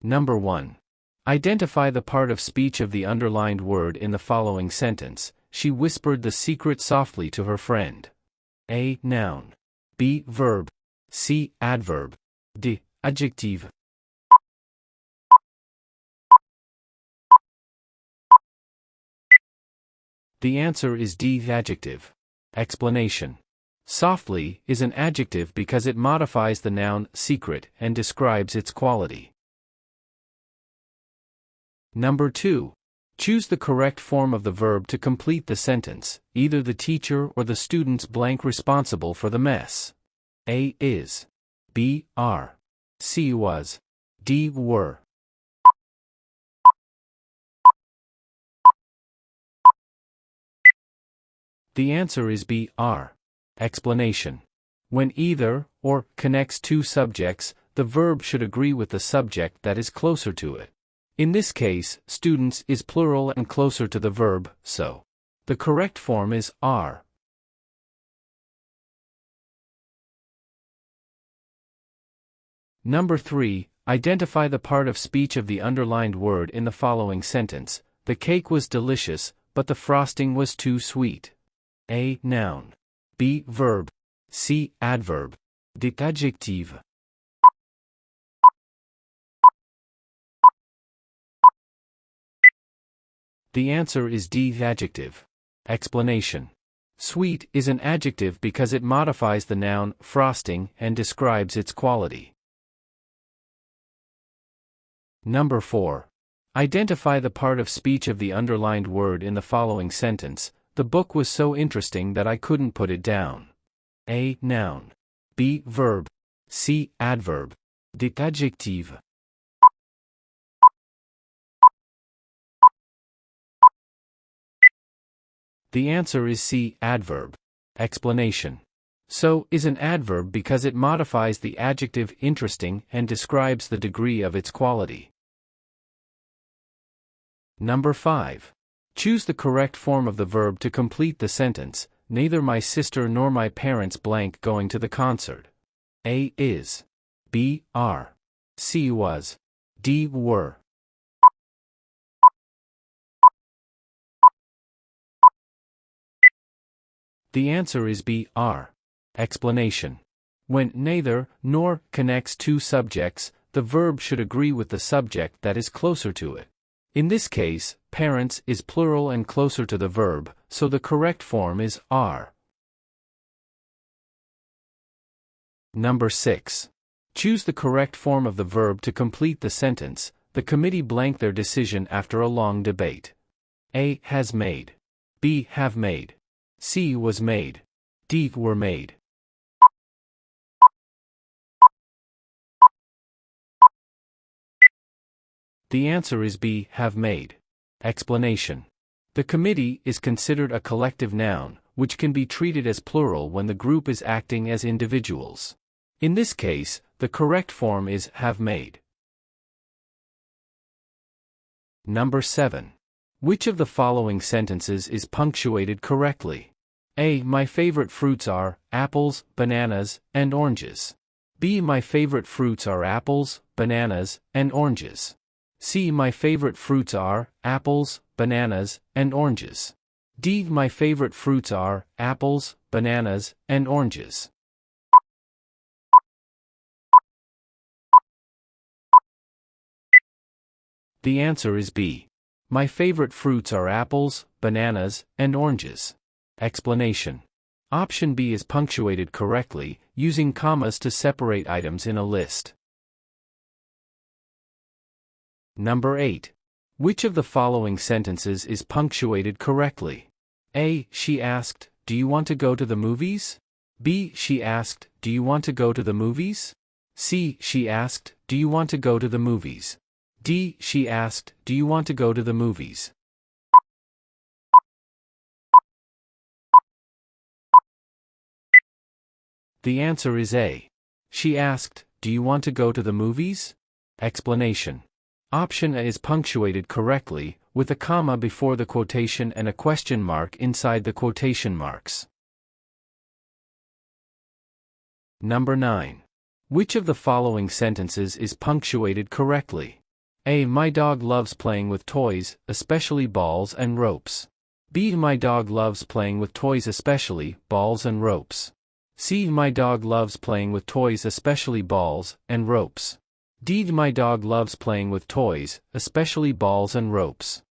Number 1. Identify the part of speech of the underlined word in the following sentence. She whispered the secret softly to her friend. A. Noun. B. Verb. C. Adverb. D. Adjective. The answer is D. Adjective. Explanation. Softly is an adjective because it modifies the noun secret and describes its quality. Number 2. Choose the correct form of the verb to complete the sentence, either the teacher or the student's blank responsible for the mess. A. Is. B. Are. C. Was. D. Were. The answer is B. Are. Explanation. When either, or, connects two subjects, the verb should agree with the subject that is closer to it. In this case, students is plural and closer to the verb, so the correct form is are. Number 3. Identify the part of speech of the underlined word in the following sentence. The cake was delicious, but the frosting was too sweet. A. Noun. B. Verb. C. Adverb. D. Adjective. The answer is D. Adjective. Explanation. Sweet is an adjective because it modifies the noun frosting and describes its quality. Number 4. Identify the part of speech of the underlined word in the following sentence. The book was so interesting that I couldn't put it down. A. Noun. B. Verb. C. Adverb. D. Adjective. The answer is C. Adverb. Explanation. So is an adverb because it modifies the adjective interesting and describes the degree of its quality. Number 5. Choose the correct form of the verb to complete the sentence. Neither my sister nor my parents blank going to the concert. A. Is. B. Are. C. Was. D. Were. The answer is B. Are. Explanation. When neither, nor, connects two subjects, the verb should agree with the subject that is closer to it. In this case, parents is plural and closer to the verb, so the correct form is are. Number 6. Choose the correct form of the verb to complete the sentence. The committee blanked their decision after a long debate. A. Has made. B. Have made. C. Was made. D. Were made. The answer is B. Have made. Explanation. The committee is considered a collective noun, which can be treated as plural when the group is acting as individuals. In this case, the correct form is have made. Number 7. Which of the following sentences is punctuated correctly? A. My favorite fruits are apples, bananas, and oranges. B. My favorite fruits are apples, bananas, and oranges. C. My favorite fruits are apples, bananas, and oranges. D. My favorite fruits are apples, bananas, and oranges. The answer is B. My favorite fruits are apples, bananas, and oranges. Explanation. Option B is punctuated correctly, using commas to separate items in a list. Number 8. Which of the following sentences is punctuated correctly? A. She asked, do you want to go to the movies? B. She asked, do you want to go to the movies? C. She asked, do you want to go to the movies? D. She asked, do you want to go to the movies? The answer is A. She asked, do you want to go to the movies? Explanation. Option A is punctuated correctly, with a comma before the quotation and a question mark inside the quotation marks. Number 9. Which of the following sentences is punctuated correctly? A. My dog loves playing with toys, especially balls and ropes. B. My dog loves playing with toys, especially balls and ropes. C. My dog loves playing with toys, especially balls and ropes. D. My dog loves playing with toys, especially balls and ropes.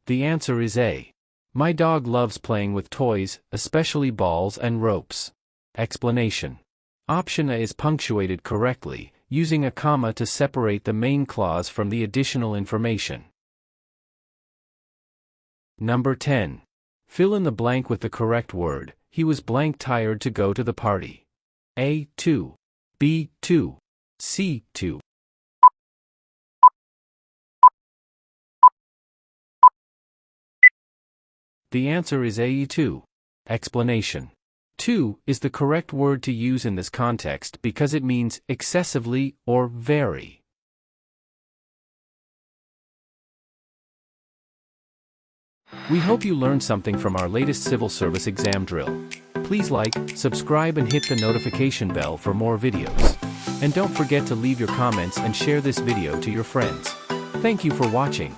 The answer is A. My dog loves playing with toys, especially balls and ropes. Explanation. Option A is punctuated correctly, using a comma to separate the main clause from the additional information. Number 10. Fill in the blank with the correct word. He was blank tired to go to the party. A. 2. B. 2. C. 2. The answer is A. 2. Explanation. 2 is the correct word to use in this context because it means excessively or very. We hope you learned something from our latest civil service exam drill. Please like, subscribe and hit the notification bell for more videos. And don't forget to leave your comments and share this video to your friends. Thank you for watching.